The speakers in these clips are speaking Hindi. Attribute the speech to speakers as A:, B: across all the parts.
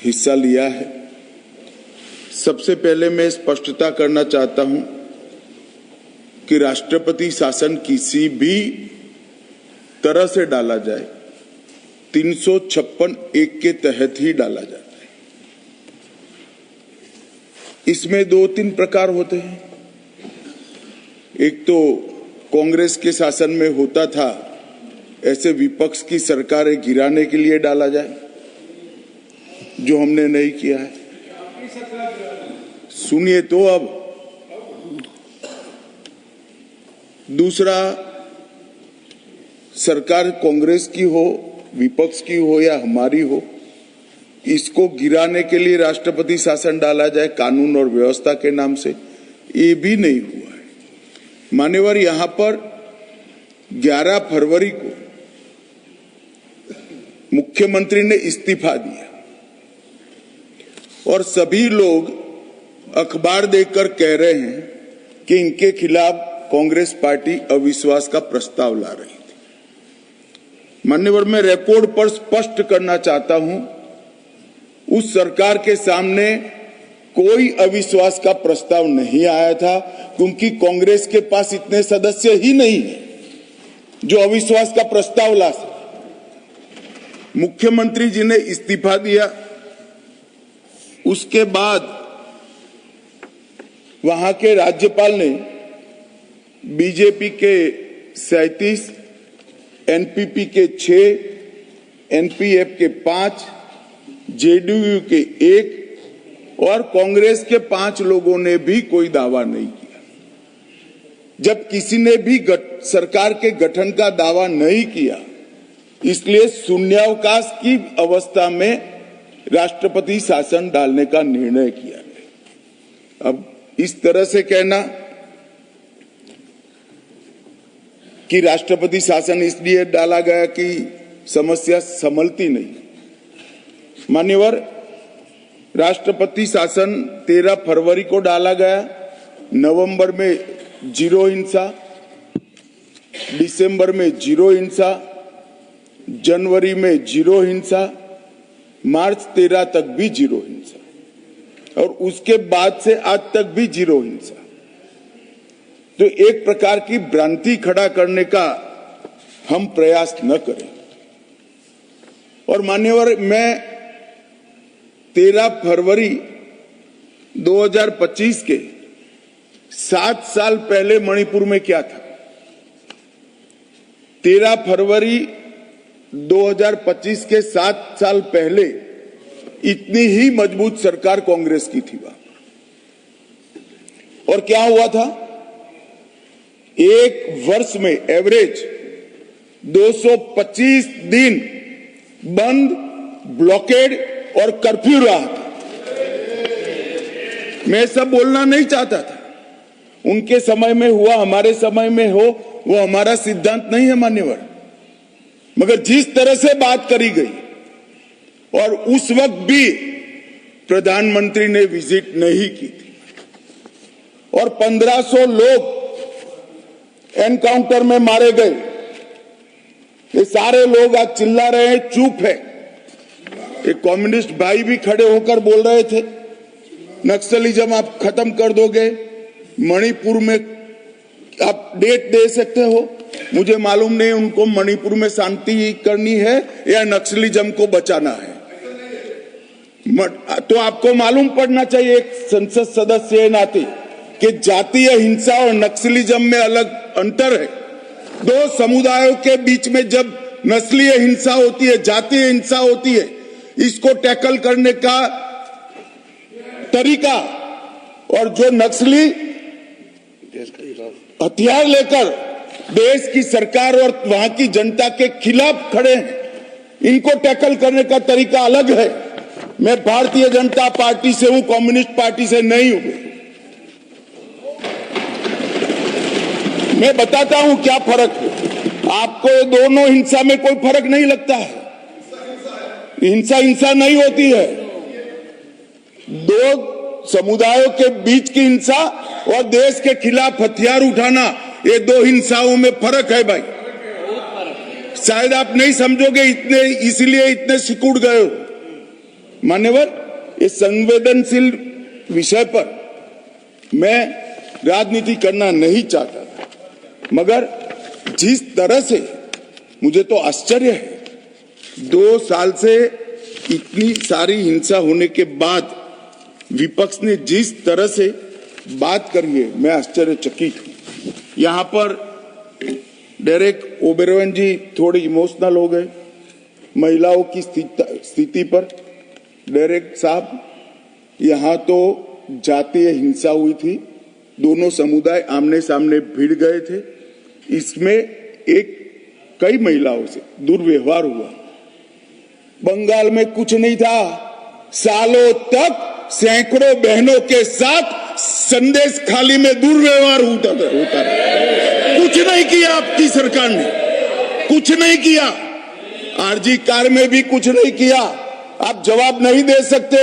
A: हिस्सा लिया है। सबसे पहले मैं स्पष्टता करना चाहता हूं कि राष्ट्रपति शासन किसी भी तरह से डाला जाए 356(1) के तहत ही डाला जाता है। इसमें 2-3 प्रकार होते हैं। एक तो कांग्रेस के शासन में होता था, ऐसे विपक्ष की सरकारें गिराने के लिए डाला जाए, जो हमने नहीं किया है। सुनिए तो अब दूसरा, सरकार कांग्रेस की हो, विपक्ष की हो या हमारी हो, इसको गिराने के लिए राष्ट्रपति शासन डाला जाए कानून और व्यवस्था के नाम से, ये भी नहीं हुआ है। मान्यवर, यहां पर 11 फरवरी को मुख्यमंत्री ने इस्तीफा दिया और सभी लोग अखबार देखकर कह रहे हैं कि इनके खिलाफ कांग्रेस पार्टी अविश्वास का प्रस्ताव ला रही थी। मान्यवर, मैं रिकॉर्ड पर स्पष्ट करना चाहता हूं, उस सरकार के सामने कोई अविश्वास का प्रस्ताव नहीं आया था, क्योंकि कांग्रेस के पास इतने सदस्य ही नहीं है जो अविश्वास का प्रस्ताव ला सके। मुख्यमंत्री जी ने इस्तीफा दिया, उसके बाद वहां के राज्यपाल ने बीजेपी के 37, एनपीपी के 6, एनपीएफ के 5, जेडीयू के 1 और कांग्रेस के 5 लोगों ने भी कोई दावा नहीं किया। जब किसी ने भी सरकार के गठन का दावा नहीं किया, इसलिए शून्यावकाश की अवस्था में राष्ट्रपति शासन डालने का निर्णय किया गया। अब इस तरह से कहना कि राष्ट्रपति शासन इसलिए डाला गया कि समस्या संभलती नहीं। मान्यवर, राष्ट्रपति शासन 13 फरवरी को डाला गया। नवंबर में 0 हिंसा, दिसंबर में 0 हिंसा, जनवरी में 0 हिंसा, मार्च 13 तक भी 0 हिंसा और उसके बाद से आज तक भी 0 हिंसा। तो एक प्रकार की भ्रांति खड़ा करने का हम प्रयास न करें। और मान्यवर, मैं 13 फरवरी 2025 के 7 साल पहले मणिपुर में क्या था। 13 फरवरी 2025 के 7 साल पहले इतनी ही मजबूत सरकार कांग्रेस की थी वहां। और क्या हुआ था, एक वर्ष में एवरेज 225 दिन बंद, ब्लॉकेड और कर्फ्यू रहा था। मैं सब बोलना नहीं चाहता था, उनके समय में हुआ, हमारे समय में हो, वो हमारा सिद्धांत नहीं है मान्यवर। मगर जिस तरह से बात करी गई, और उस वक्त भी प्रधानमंत्री ने विजिट नहीं की थी और 1500 लोग एनकाउंटर में मारे गए। ये सारे लोग आज चिल्ला रहे हैं, चुप है। एक कम्युनिस्ट भाई भी खड़े होकर बोल रहे थे, नक्सलिज्म आप खत्म कर दोगे, मणिपुर में आप डेट दे सकते हो। मुझे मालूम नहीं उनको मणिपुर में शांति करनी है या नक्सलिज्म को बचाना है। तो आपको मालूम पड़ना चाहिए, एक संसद सदस्य के नाते, कि जातीय हिंसा और नक्सलिज्म में अलग अंतर है। 2 समुदायों के बीच में जब नस्लीय हिंसा होती है, जातीय हिंसा होती है, इसको टैकल करने का तरीका, और जो नक्सली हथियार लेकर देश की सरकार और वहां की जनता के खिलाफ खड़े हैं, इनको टैकल करने का तरीका अलग है। मैं भारतीय जनता पार्टी से हूं, कम्युनिस्ट पार्टी से नहीं हूं। मैं बताता हूं क्या फर्क है। आपको ये दोनों हिंसा में कोई फर्क नहीं लगता है। हिंसा हिंसा नहीं होती है। 2 समुदायों के बीच की हिंसा और देश के खिलाफ हथियार उठाना, ये 2 हिंसाओं में फर्क है भाई। शायद आप नहीं समझोगे, इतने इसलिए इतने सिकुड़ गए हो। मान्यवर, इस संवेदनशील विषय पर मैं राजनीति करना नहीं चाहता था, मगर जिस तरह से मुझे तो आश्चर्य है, 2 साल से इतनी सारी हिंसा होने के बाद विपक्ष ने जिस तरह से बात करी है, मैं आश्चर्यचकित हूं। यहां पर डेरेक ओबेरॉय जी थोड़े इमोशनल हो गए महिलाओं की स्थिति पर। डेरेक साहब, यहां तो जातीय हिंसा हुई थी, दोनों समुदाय आमने सामने भिड़ गए थे, इसमें कई महिलाओं से दुर्व्यवहार हुआ। बंगाल में कुछ नहीं था, सालों तक सैकड़ों बहनों के साथ संदेश खाली में दुर्व्यवहार होता रहा। कुछ नहीं किया आपकी सरकार ने, कुछ नहीं किया। आरजी कार में भी कुछ नहीं किया। आप जवाब नहीं दे सकते,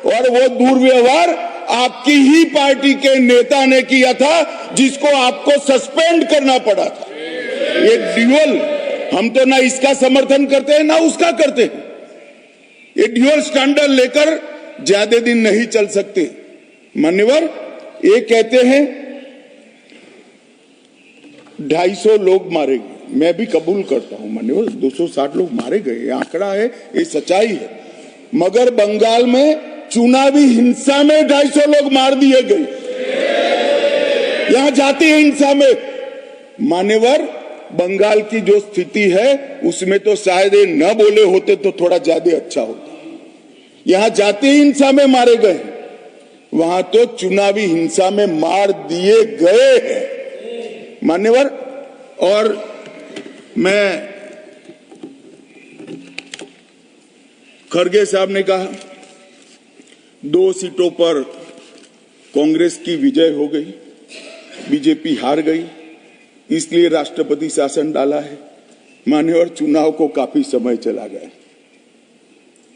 A: और वो दुर्व्यवहार आपकी ही पार्टी के नेता ने किया था, जिसको आपको सस्पेंड करना पड़ा था। ये ड्यूअल, हम तो ना इसका समर्थन करते हैं ना उसका करते हैं। ये ड्यूअल स्टैंडर्ड लेकर ज्यादा दिन नहीं चल सकते। मान्यवर, ये कहते हैं 250 लोग मारे गए, मैं भी कबूल करता हूं मान्यवर, 260 लोग मारे गए, ये आंकड़ा है, ये सच्चाई है। मगर बंगाल में चुनावी हिंसा में 250 लोग मार दिए गए, यहां जातीय हिंसा में। मान्यवर, बंगाल की जो स्थिति है उसमें तो शायद ये न बोले होते तो थोड़ा ज्यादा अच्छा होता। यहां जातीय हिंसा में मारे गए, वहां तो चुनावी हिंसा में मार दिए गए हैं मान्यवर। और मैं, खड़गे साहब ने कहा 2 सीटों पर कांग्रेस की विजय हो गई, बीजेपी हार गई, इसलिए राष्ट्रपति शासन डाला है। मान्यवर, चुनाव को काफी समय चला गया,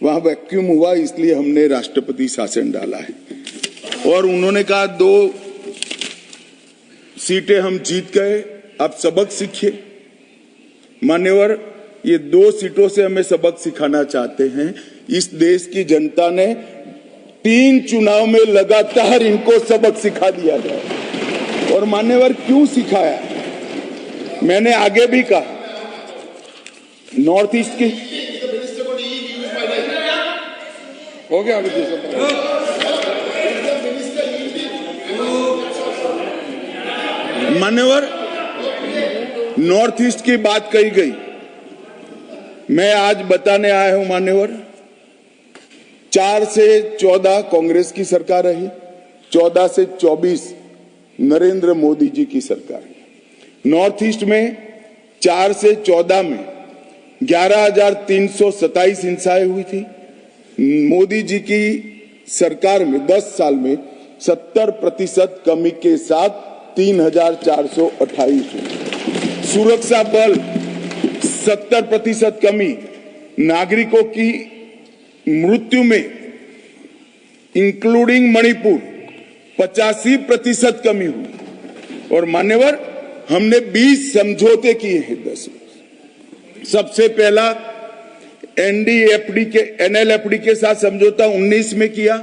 A: वहां वैक्यूम हुआ, इसलिए हमने राष्ट्रपति शासन डाला है। और उन्होंने कहा 2 सीटें हम जीत गए, अब सबक सीखिए। मान्यवर, ये 2 सीटों से हमें सबक सिखाना चाहते हैं। इस देश की जनता ने 3 चुनाव में लगातार इनको सबक सिखा दिया गया। और मान्यवर, क्यों सिखाया, मैंने आगे भी कहा, नॉर्थ ईस्ट की हो गया अभी मान्यवर, नॉर्थ ईस्ट की बात कही गई, मैं आज बताने आया हूं मान्यवर, 4 से 14 कांग्रेस की सरकार रही, 14 से 24 नरेंद्र मोदी जी की सरकार है। नॉर्थ ईस्ट में 4 से 14 में 11,327 हिंसाएं हुई थी। मोदी जी की सरकार में 10 साल में 70% कमी के साथ 3,428 हुई। सुरक्षा बल 70% कमी, नागरिकों की मृत्यु में इंक्लूडिंग मणिपुर 85% कमी हुई। और मान्यवर, हमने 20 समझौते किए हैं 10 में। सबसे पहला एनएलएफडी के साथ समझौता 19 में किया,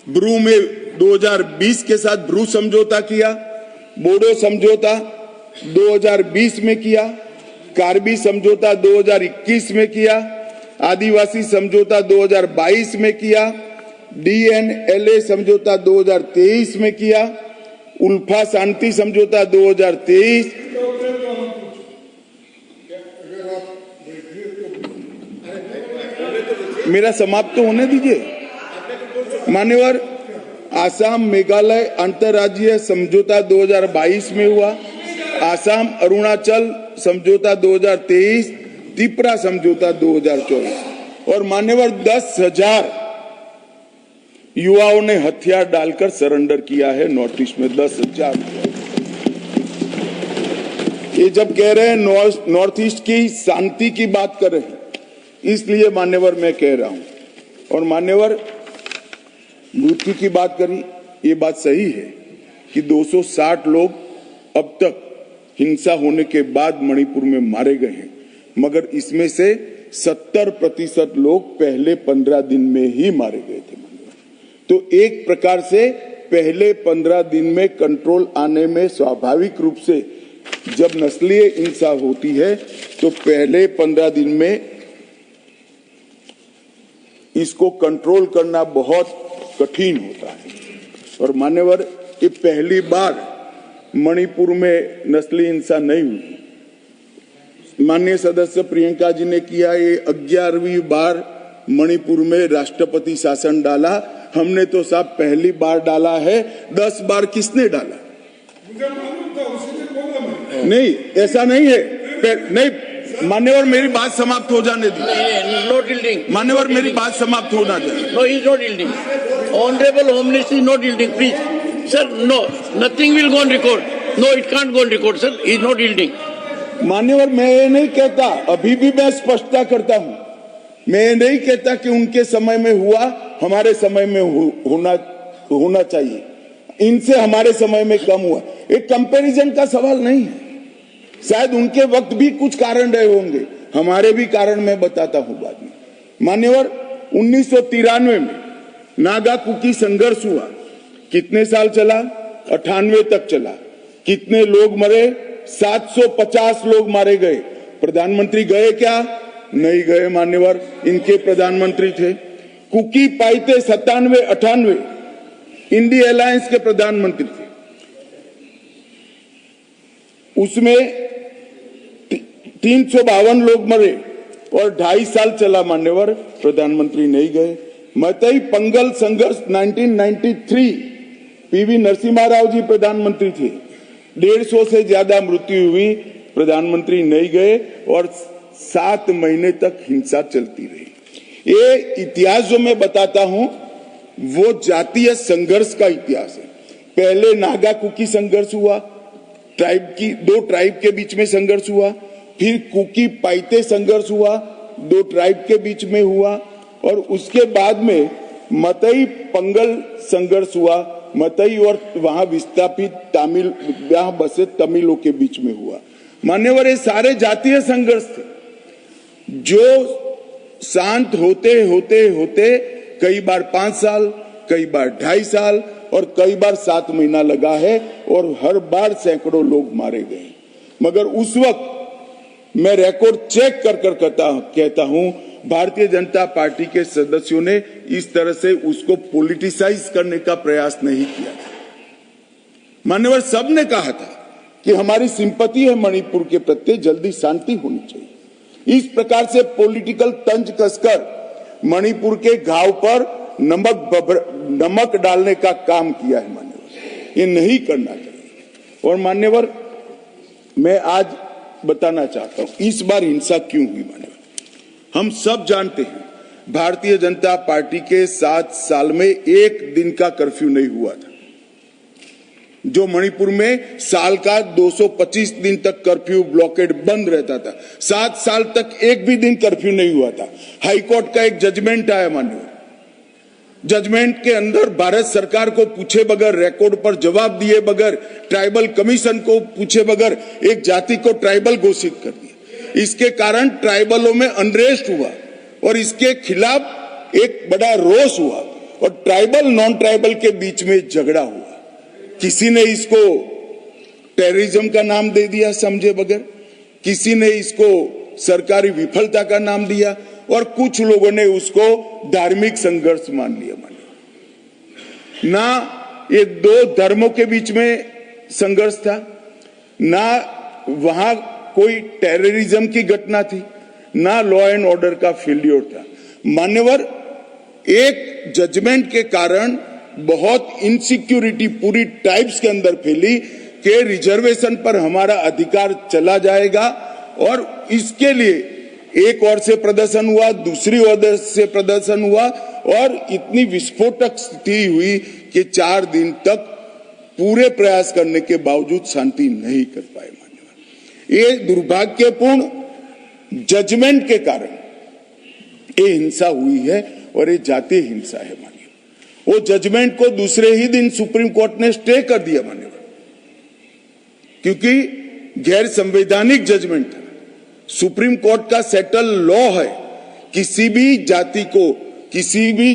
A: ब्रू में 2020 के साथ ब्रू समझौता किया, बोडो समझौता 2020 में किया, कार्बी समझौता 2021 में किया, आदिवासी समझौता 2022 में किया, डीएनएलए समझौता 2023 में किया, उल्फा शांति समझौता 2023, मेरा समाप्त तो होने दीजिए मान्यवर। आसाम मेघालय अंतर्राज्यीय समझौता 2022 में हुआ, आसाम अरुणाचल समझौता 2023, त्रिपुरा समझौता 2024। और मान्यवर, 10,000 युवाओं ने हथियार डालकर सरेंडर किया है नॉर्थ ईस्ट में, 10,000। ये जब कह रहे हैं नॉर्थ ईस्ट की शांति की बात कर रहे हैं, इसलिए मान्यवर मैं कह रहा हूं। और मान्यवर, मृत्यु की बात करी, ये बात सही है कि 260 लोग अब तक हिंसा होने के बाद मणिपुर में मारे गए हैं, मगर इसमें से 70% लोग पहले 15 दिन में ही मारे गए थे। तो एक प्रकार से पहले 15 दिन में कंट्रोल आने में स्वाभाविक रूप से जब नस्लीय हिंसा होती है तो पहले 15 दिन में इसको कंट्रोल करना बहुत कठिन होता है। और मान्यवर, ये पहली बार मणिपुर में नस्लीय हिंसा नहीं हुई। माननीय सदस्य प्रियंका जी ने किया, ये 11वीं बार मणिपुर में राष्ट्रपति शासन डाला। हमने तो साहब पहली बार डाला है, 10 बार किसने डाला?
B: मुझे मालूम था, उसी ने बोला मैं।
A: नहीं, ऐसा नहीं है। नहीं मान्यवर, मेरी बात समाप्त हो जाने दी।
C: Not yielding.
A: मान्यवर, मेरी बात समाप्त होना चाहिए।
C: No, he is not yielding. Honorable Home Minister is not yielding. Please, sir. No, nothing will go on record. No, it can't go on record, sir. He is not yielding.
A: मान्यवर, मैं ये नहीं कहता, अभी भी मैं स्पष्टता करता हूं, मैं ये नहीं कहता कि उनके समय में हुआ, हमारे समय में होना चाहिए। इनसे हमारे समय में कम हुआ, एक कंपैरिजन का सवाल नहीं है। शायद उनके वक्त भी कुछ कारण रहे होंगे, हमारे भी कारण मैं बताता हूं बाद में। मान्यवर, 1993 में नागा कुकी संघर्ष हुआ, कितने साल चला? 98 तक चला। कितने लोग मरे? 750 लोग मारे गए। प्रधानमंत्री गए क्या? नहीं गए मान्यवर, इनके प्रधानमंत्री थे। कुकी पाइते 97-98 इंडी अलायंस के प्रधानमंत्री थे। उसमें 352 लोग मरे और 2.5 साल चला मान्यवर, प्रधानमंत्री नहीं गए। मतई पंगल संघर्ष 1993, पीवी नरसिम्हा राव जी प्रधानमंत्री थे, 150 से ज्यादा मृत्यु हुई, प्रधानमंत्री नहीं गए और 7 महीने तक हिंसा चलती रही। ये इतिहास जो मैं बताता हूं वो जातीय संघर्ष का इतिहास है। पहले नागा कुकी संघर्ष हुआ, दो ट्राइब के बीच में संघर्ष हुआ, फिर कुकी पाइते संघर्ष हुआ, 2 ट्राइब के बीच में हुआ, और उसके बाद में मतई पंगल संघर्ष हुआ, मतई और वहां विस्थापित तमिल, वहां बसे तमिलों के बीच में हुआ। मान्यवर, ये सारे जातीय संघर्ष थे जो शांत होते होते होते कई बार 5 साल, कई बार 2.5 साल और कई बार 7 महीना लगा है, और हर बार सैकड़ों लोग मारे गए। मगर उस वक्त मैं रिकॉर्ड चेक कर कहता हूं, भारतीय जनता पार्टी के सदस्यों ने इस तरह से उसको पॉलिटिसाइज करने का प्रयास नहीं किया। मान्यवर, सबने कहा था कि हमारी सिंपैथी है मणिपुर के प्रति, जल्दी शांति होनी चाहिए। इस प्रकार से पॉलिटिकल तंज कसकर मणिपुर के घाव पर नमक डालने का काम किया है मान्यवर, ये नहीं करना चाहिए। और मान्यवर, मैं आज बताना चाहता हूं इस बार हिंसा क्यों हुई। मान्यवर, हम सब जानते हैं भारतीय जनता पार्टी के 7 साल में 1 दिन का कर्फ्यू नहीं हुआ था। जो मणिपुर में साल का 225 दिन तक कर्फ्यू ब्लॉकेड बंद रहता था, 7 साल तक एक भी दिन कर्फ्यू नहीं हुआ था। हाईकोर्ट का एक जजमेंट आया मान्यवर, जजमेंट के अंदर भारत सरकार को पूछे बगैर, रिकॉर्ड पर जवाब दिए बगैर, ट्राइबल कमीशन को पूछे बगैर एक जाति को ट्राइबल घोषित कर दिया। इसके कारण ट्राइबलों में अनरेस्ट हुआ और इसके खिलाफ एक बड़ा रोष हुआ और ट्राइबल नॉन ट्राइबल के बीच में झगड़ा हुआ। किसी ने इसको टेररिज्म का नाम दे दिया समझे बगैर, किसी ने इसको सरकारी विफलता का नाम दिया और कुछ लोगों ने उसको धार्मिक संघर्ष मान लिया। ना ये 2 धर्मों के बीच में संघर्ष था, ना वहां कोई टेररिज्म की घटना थी, ना लॉ एंड ऑर्डर का फेल्योर था। मान्यवर, एक जजमेंट के कारण बहुत इनसिक्योरिटी पूरी ट्राइब्स के अंदर फैली कि रिजर्वेशन पर हमारा अधिकार चला जाएगा, और इसके लिए एक ओर से प्रदर्शन हुआ, दूसरी ओर से प्रदर्शन हुआ और इतनी विस्फोटक स्थिति हुई कि 4 दिन तक पूरे प्रयास करने के बावजूद शांति नहीं कर पाए। मान्यवर, ये दुर्भाग्यपूर्ण जजमेंट के कारण ये हिंसा हुई है और ये जातीय हिंसा है। मान्यवर, वो जजमेंट को दूसरे ही दिन सुप्रीम कोर्ट ने स्टे कर दिया मान्यवर, क्योंकि गैर संवैधानिक जजमेंट था। सुप्रीम कोर्ट का सेटल लॉ है किसी भी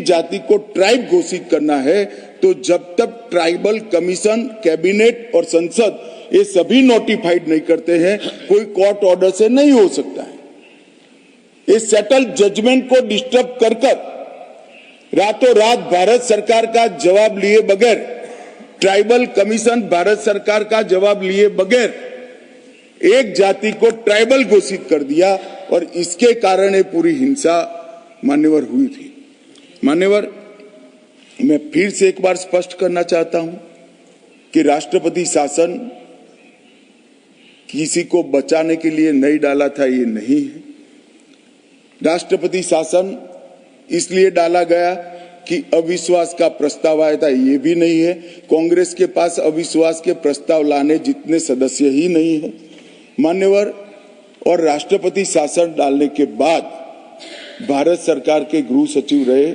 A: जाति को ट्राइब घोषित करना है तो जब तक ट्राइबल कमीशन, कैबिनेट और संसद ये सभी नोटिफाइड नहीं करते हैं, कोई कोर्ट ऑर्डर से नहीं हो सकता है। इस सेटल जजमेंट को डिस्टर्ब कर रातों रात भारत सरकार का जवाब लिए बगैर, ट्राइबल कमीशन भारत सरकार का जवाब लिए बगैर एक जाति को ट्राइबल घोषित कर दिया और इसके कारण ये पूरी हिंसा मान्यवर हुई थी। मान्यवर, मैं फिर से एक बार स्पष्ट करना चाहता हूं कि राष्ट्रपति शासन किसी को बचाने के लिए नहीं डाला था, ये नहीं है। राष्ट्रपति शासन इसलिए डाला गया कि अविश्वास का प्रस्ताव आया था, ये भी नहीं है। कांग्रेस के पास अविश्वास के प्रस्ताव लाने जितने सदस्य ही नहीं है मान्यवर। और राष्ट्रपति शासन डालने के बाद भारत सरकार के गृह सचिव रहे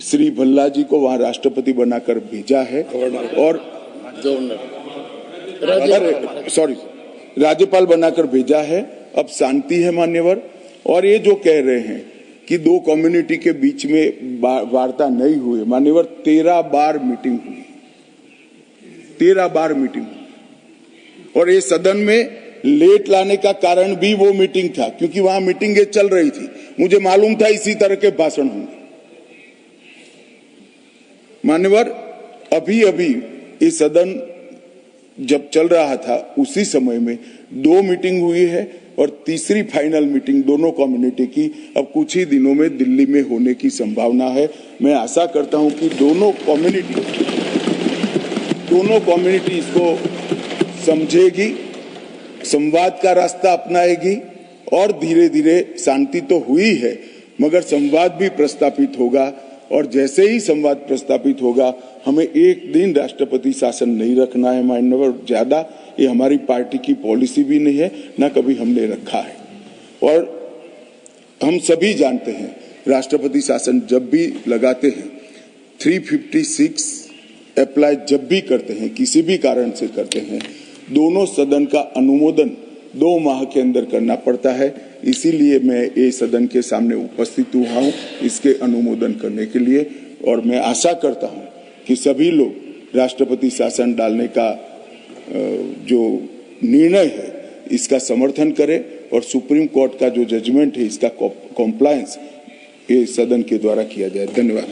A: श्री भल्ला जी को वहां राष्ट्रपति बनाकर भेजा है और राज्यपाल बनाकर भेजा है। अब शांति है मान्यवर। और ये जो कह रहे हैं कि दो कम्युनिटी के बीच में वार्ता नहीं हुई मान्यवर, 13 बार मीटिंग हुई, 13 बार मीटिंग हुई। और ये सदन में लेट लाने का कारण भी वो मीटिंग था, क्योंकि वहां मीटिंगें चल रही थी। मुझे मालूम था इसी तरह के भाषण होंगे मान्यवर। अभी ये सदन जब चल रहा था उसी समय में 2 मीटिंग हुई है और तीसरी फाइनल मीटिंग दोनों कम्युनिटी की अब कुछ ही दिनों में दिल्ली में होने की संभावना है। मैं आशा करता हूं कि दोनों कम्युनिटी इसको समझेगी, संवाद का रास्ता अपनाएगी और धीरे धीरे शांति तो हुई है मगर संवाद भी प्रस्तापित होगा। और जैसे ही संवाद प्रस्तापित होगा, हमें एक दिन राष्ट्रपति शासन नहीं रखना है मान्यवर ज्यादा। ये हमारी पार्टी की पॉलिसी भी नहीं है, ना कभी हमने रखा है। और हम सभी जानते हैं राष्ट्रपति शासन जब भी लगाते हैं 356 अप्लाई जब भी करते हैं, किसी भी कारण से करते हैं, दोनों सदन का अनुमोदन 2 माह के अंदर करना पड़ता है। इसीलिए मैं ये सदन के सामने उपस्थित हुआ हूँ इसके अनुमोदन करने के लिए। और मैं आशा करता हूँ कि सभी लोग राष्ट्रपति शासन डालने का जो निर्णय है इसका समर्थन करें और सुप्रीम कोर्ट का जो जजमेंट है इसका कॉम्प्लायंस ये सदन के द्वारा किया जाए। धन्यवाद।